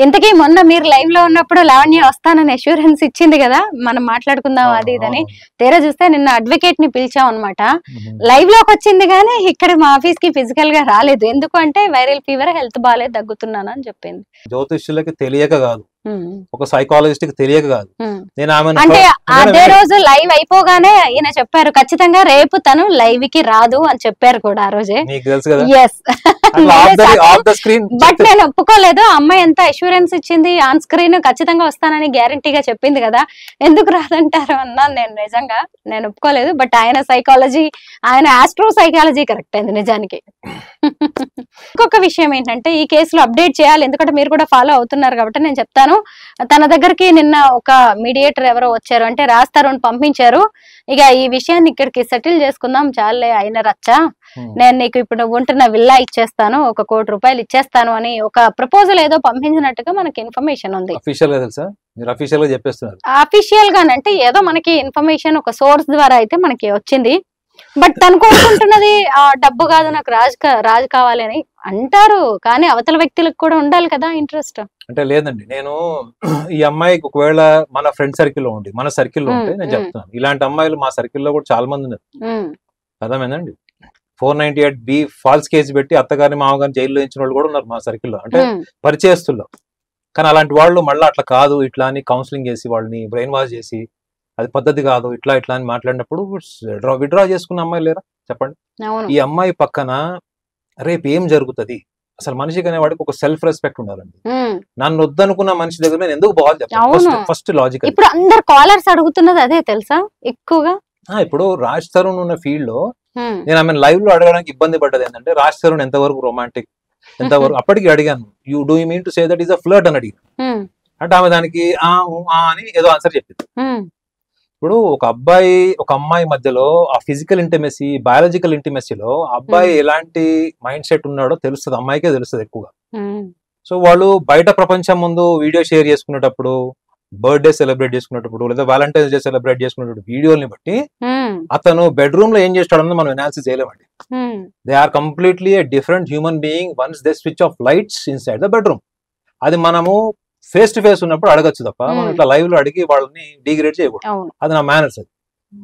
ఇంతకీ మొన్న మీరు లైవ్ లో ఉన్నప్పుడు లావణ్య వస్తానని అష్యూరెన్స్ ఇచ్చింది కదా, మనం మాట్లాడుకుందాం అది ఇదని. తీరా చూస్తే నిన్న అడ్వకేట్ ని పిలిచాం అనమాట. లైవ్ లోకి వచ్చింది కానీ ఇక్కడ మా ఆఫీస్ కి ఫిజికల్ గా రాలేదు. ఎందుకు అంటే వైరల్ ఫీవర్, హెల్త్ బాగాలేదు, దగ్గుతున్నాను అని చెప్పింది. జ్యోతిష్యులకి తెలియక కాదు, ఒక సైకాలజిస్ట్ కి తెలియక కాదు. నేను అంటే అదే రోజు లైవ్ అయిపోగానే ఈయన చెప్పారు ఖచ్చితంగా రేపు తను లైవ్ కి రాదు అని చెప్పారు కూడా ఆ రోజే. బట్ నేను ఒప్పుకోలేదు. అమ్మాయి ఎంత అష్యూరెన్స్ ఇచ్చింది, ఆన్ స్క్రీన్ ఖచ్చితంగా వస్తానని గ్యారంటీగా చెప్పింది కదా, ఎందుకు రాదంటారు అన్నాను నేను. నిజంగా నేను ఒప్పుకోలేదు. బట్ ఆయన సైకాలజీ, ఆయన ఆస్ట్రో సైకాలజీ కరెక్ట్ అయింది నిజానికి. ఇంకొక విషయం ఏంటంటే ఈ కేసులో అప్డేట్ చేయాలి, ఎందుకంటే మీరు కూడా ఫాలో అవుతున్నారు కాబట్టి నేను చెప్తాను. తన దగ్గరికి నిన్న ఒక మీడియేటర్ ఎవరో వచ్చారు, అంటే రాజ్ తరుణ్ పంపించారు. ఇక ఈ విషయాన్ని ఇక్కడికి సెటిల్ చేసుకుందాం, చాలే అయిన రచ్చ, నేను నీకు ఇప్పుడు ఉంటున్న విల్లా ఇచ్చేస్తాను, 1 కోటి రూపాయలు ఇచ్చేస్తాను అని ఒక ప్రపోజల్ ఏదో పంపించినట్టుగా మనకి ఇన్ఫర్మేషన్ ఉంది. అఫీషియల్ గానంటే ఏదో మనకి ఇన్ఫర్మేషన్ ఒక సోర్స్ ద్వారా అయితే మనకి వచ్చింది. బట్ తను కోరుకుంటున్నది ఆ డబ్బు కాదు, నాకు రాజు కావాలి అని అంటారు. కానీ అవతల వ్యక్తులకు కూడా ఉండాలి కదా ఇంట్రెస్ట్. అంటే లేదండి, నేను ఈ అమ్మాయికి ఒకవేళ మన ఫ్రెండ్ సర్కిల్లో ఉండి మన సర్కిల్లో ఉంటే నేను చెప్తున్నాను, ఇలాంటి అమ్మాయిలు మా సర్కిల్లో కూడా చాలా మంది ఉన్నారు. అర్థమైందండి. 498B ఫాల్స్ కేసు పెట్టి అత్తగారిని మామగారిని జైల్లో ఇచ్చిన వాళ్ళు కూడా ఉన్నారు మా సర్కిల్లో, అంటే పరిచయస్తుల్లో. కానీ అలాంటి వాళ్ళు మళ్ళీ అట్లా కాదు ఇట్లా అని కౌన్సిలింగ్ చేసి వాళ్ళని బ్రెయిన్ వాష్ చేసి అది పద్ధతి కాదు ఇట్లా ఇట్లా అని మాట్లాడినప్పుడు విడ్రా చేసుకున్న అమ్మాయి లేరా చెప్పండి. ఈ అమ్మాయి పక్కన రేపు ఏం జరుగుతుంది, అసలు మనిషికి అనేవాడికి ఒక సెల్ఫ్ రెస్పెక్ట్ ఉండాలండి. నన్ను వద్దనుకున్న మనిషి దగ్గర నేను ఎందుకు బాగా చెప్పాను, ఫస్ట్ లాజిక్. ఇప్పుడు అందరు కాలర్స్ అడుగుతున్నది అదే తెలుసా ఎక్కువగా. ఇప్పుడు రాజ్ తరుణ్ ఉన్న ఫీల్డ్ లో నేను ఆమె లైవ్ లో అడగడానికి ఇబ్బంది పడ్డది ఏంటంటే రాజ్ తరుణ్ ఎంతవరకు రొమాంటిక్, ఎంతవరకు. అప్పటికి అడిగాను, you do you mean to say that is a flirt అని అడిగాను. అంటే ఆమె దానికి అని ఏదో ఆన్సర్ చెప్పింది. ఇప్పుడు ఒక అబ్బాయి ఒక అమ్మాయి మధ్యలో ఆ ఫిజికల్ ఇంటిమెసీ, బయాలజికల్ ఇంటిమెసీలో అబ్బాయి ఎలాంటి మైండ్ సెట్ ఉన్నాడో తెలుస్తుంది, అమ్మాయికే తెలుస్తుంది ఎక్కువగా. సో వాళ్ళు బయట ప్రపంచం ముందు వీడియో షేర్ చేసుకునేటప్పుడు, బర్త్డే సెలబ్రేట్ చేసుకునేటప్పుడు, లేదా వ్యాలంటైన్స్ డే సెలబ్రేట్ చేసుకునేటప్పుడు వీడియోని బట్టి అతను బెడ్రూమ్ లో ఏం చేస్తాడన్నది మనం ఎనాలిసిస్ చేయలేమండి. They are completely a different human being once they switch off lights inside the bedroom. అది మనము ఫేస్ టు ఫేస్ ఉన్నప్పుడు అడగచ్చు తప్ప మనం ఇట్లా లైవ్ లో అడిగి వాళ్ళని డిగ్రేడ్ చేయకూడదు. అది నా మేనర్స్. అది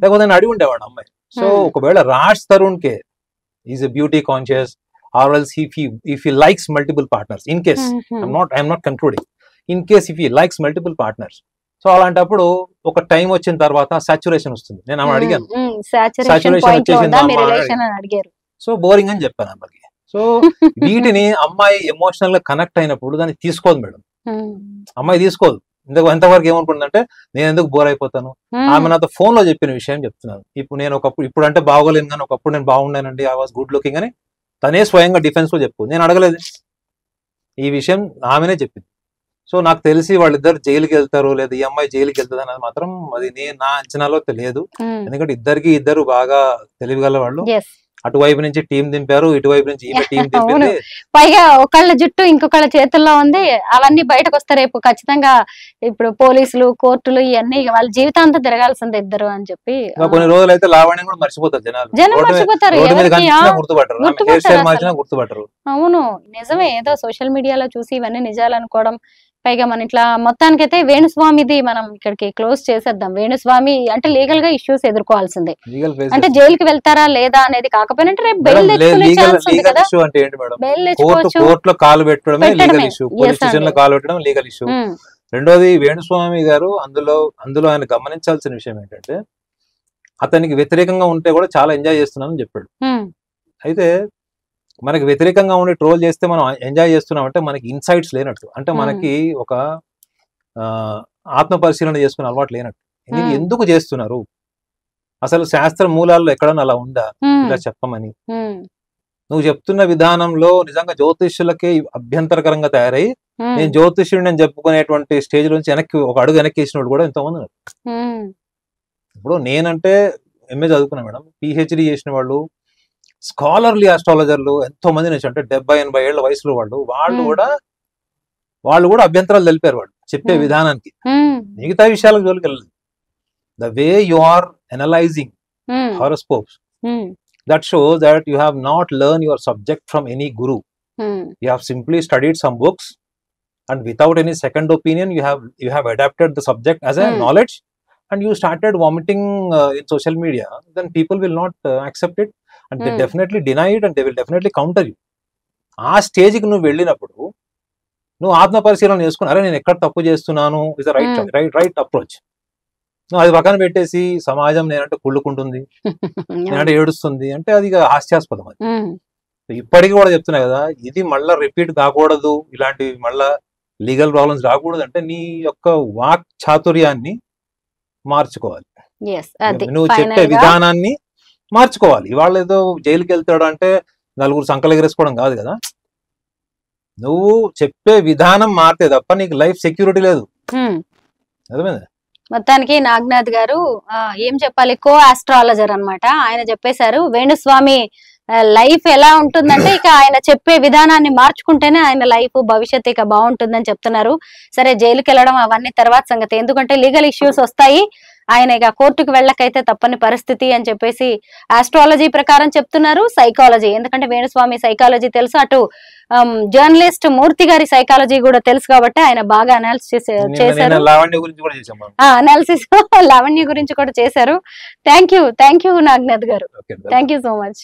లేకపోతే నేను అడిగి ఉండేవాడు అమ్మాయి. సో ఒకవేళ రాజ్ తరుణ్ కే is a beauty conscious or else if he likes multiple partners, in case I'm not concluding, in case if he likes multiple partners, so అలాంటప్పుడు ఒక టైం వచ్చిన తర్వాత సాచురేషన్ వస్తుంది. నేను ఆమె అడిగాను, సాచురేషన్ వచ్చేసింది, సో బోరింగ్ అని చెప్పాను అమ్మాయికి. సో వీటిని అమ్మాయి ఎమోషనల్ గా కనెక్ట్ అయినప్పుడు దాన్ని తీసుకోదు మేడం, అమ్మాయి తీసుకోదు. ఎంతవరకు ఏమనుకుంటుందంటే నేను ఎందుకు బోర్ అయిపోతాను. ఆమె నాతో ఫోన్ లో చెప్పిన విషయం చెప్తున్నాను. ఇప్పుడు నేను ఇప్పుడు అంటే బాగోలేను కానీ ఒకప్పుడు నేను బాగున్నానండి, ఐ వాస్ గుడ్ లుకింగ్ అని తనే స్వయంగా డిఫెన్స్ లో చెప్పు. నేను అడగలేదు ఈ విషయం, ఆమెనే చెప్పింది. సో నాకు తెలిసి వాళ్ళిద్దరు జైలుకి వెళ్తారు లేదా ఈ అమ్మాయి జైలుకి వెళ్తుంది అనేది మాత్రం అది నా అంచనాలో తెలియదు. ఎందుకంటే ఇద్దరు బాగా తెలివిగల వాళ్ళు. అటువైపు నుంచి టీం దింపారు, ఇటువైపు నుంచి ఈమె టీం దింపింది. పైగా ఒకళ్ళ జుట్టు ఇంకొకళ్ళ చేతుల్లో ఉంది. అవన్నీ బయటకు వస్తే రేపు ఖచ్చితంగా ఇప్పుడు పోలీసులు, కోర్టులు ఇవన్నీ వాళ్ళ జీవితాంతం తిరగాల్సిందే ఇద్దరు అని చెప్పి. కొన్ని రోజులు అయితే లావణ్యం కూడా మర్చిపోతారు జనాలు, మర్చిపోతారు, గుర్తుపట్టరు. అవును నిజమే, ఏదో సోషల్ మీడియాలో చూసి ఇవన్నీ నిజాలు అనుకోవడం. పైగా మన ఇట్లా మొత్తానికైతే వేణుస్వామిది మనం ఇక్కడికి క్లోజ్ చేసేద్దాం. వేణుస్వామి అంటే లీగల్ గా ఇష్యూస్ ఎదుర్కోవాల్సిందే, అంటే జైలుకి వెళ్తారా లేదా అనేది కాకపోయినా రేపు బెయిల్ తెచ్చుకోవచ్చు కదా. బెయిల్ తెచ్చుకోవచ్చు, కోర్టులో కాలు పెట్టడమే లీగల్ ఇష్యూ, పోలీస్ స్టేషన్ లో కాలు పెట్టడం లీగల్ ఇష్యూ. రెండోది వేణుస్వామి గారు అందులో ఆయన గమనించాల్సిన విషయం ఏంటంటే అతనికి వ్యతిరేకంగా ఉంటే కూడా చాలా ఎంజాయ్ చేస్తున్నానని చెప్పాడు. అయితే మనకి వ్యతిరేకంగా ఉండి ట్రోల్ చేస్తే మనం ఎంజాయ్ చేస్తున్నాం అంటే మనకి ఇన్సైట్స్ లేనట్టు, అంటే మనకి ఒక ఆత్మ పరిశీలన చేసుకునే అలవాటు లేనట్టు. ఎందుకు చేస్తున్నారు, అసలు శాస్త్ర మూలాల్లో ఎక్కడన్నా అలా ఉందా ఇలా చెప్పమని. నువ్వు చెప్తున్న విధానంలో నిజంగా జ్యోతిష్యులకే అభ్యంతరకరంగా తయారై నేను జ్యోతిష్యుడిని అని చెప్పుకునేటువంటి స్టేజ్ నుంచి ఒక అడుగు వెనక్కి వేసినోడు కూడా ఎంతోమంది ఉన్నారు. ఇప్పుడు నేనంటే ఎంఏ చదువుకున్నా మేడం, పిహెచ్డి చేసిన వాళ్ళు, స్కాలర్లీ ఆస్ట్రాలజర్లు ఎంతో మంది నుంచి, అంటే 70-80 ఏళ్ల వయసులో వాళ్ళు కూడా అభ్యంతరాలు తెలిపారు వాళ్ళు చెప్పే విధానానికి. మిగతా విషయాలకు జోలికి వెళ్ళలేదు. The way you are analysing horoscopes, that shows that you have not learned your subject from any guru. You have simply studied some books and without any second opinion you have adapted the subject as a knowledge and you started vomiting in social media, then people will not accept it and they definitely deny it and they will definitely counter you. ఆ స్టేజ్కి నువ్వు వెళ్ళినప్పుడు నువ్వు ఆత్మ పరిశీలన చేసుకుని అరే నేను ఎక్కడ తప్పు చేస్తున్నాను ఇస్ రైట్ అప్రోచ్. నువ్వు అది పక్కన పెట్టేసి సమాజం నేనంటే కుళ్ళుకుంటుంది, నేనంటే ఏడుస్తుంది అంటే అది హాస్యాస్పదం. అది ఇప్పటికీ కూడా చెప్తున్నా కదా, ఇది మళ్ళా రిపీట్ కాకూడదు, ఇలాంటి మళ్ళా లీగల్ ప్రాబ్లమ్స్ రాకూడదు అంటే నీ యొక్క వాక్ చాతుర్యాన్ని మార్చుకోవాలి, నువ్వు చెప్పే విధానాన్ని మార్చుకోవాలి. ఇవాళ ఏదో జైలుకి వెళ్తాడు అంటే నలుగురు సంకలు ఎగరేసుకోవడం కాదు కదా, నువ్వు చెప్పే విధానం మారితే తప్ప నీకు లైఫ్ సెక్యూరిటీ లేదు. అర్థమైంది? మొత్తానికి నాగనాథ్ గారు ఏం చెప్పాలి, కో ఆస్ట్రాలజర్ అన్నమాట. ఆయన చెప్పేశారు వేణుస్వామి లైఫ్ ఎలా ఉంటుందంటే ఇక ఆయన చెప్పే విధానాన్ని మార్చుకుంటేనే ఆయన లైఫ్ భవిష్యత్తు ఇక బాగుంటుందని చెప్తున్నారు. సరే జైలుకి వెళ్ళడం అవన్నీ తర్వాత సంగతి, ఎందుకంటే లీగల్ ఇష్యూస్ వస్తాయి, ఆయన ఇక కోర్టుకు వెళ్ళకైతే తప్పని పరిస్థితి అని చెప్పేసి ఆస్ట్రాలజీ ప్రకారం చెప్తున్నారు. సైకాలజీ, ఎందుకంటే వేణుస్వామి సైకాలజీ తెలుసు, అటు జర్నలిస్ట్ మూర్తి గారి సైకాలజీ కూడా తెలుసు కాబట్టి ఆయన బాగా అనాలిసిస్ చేశారు, అనాలిసిస్ లావణ్య గురించి కూడా చేశారు. థ్యాంక్ యూ నాగనాథ్ గారు, థ్యాంక్ యూ సో మచ్.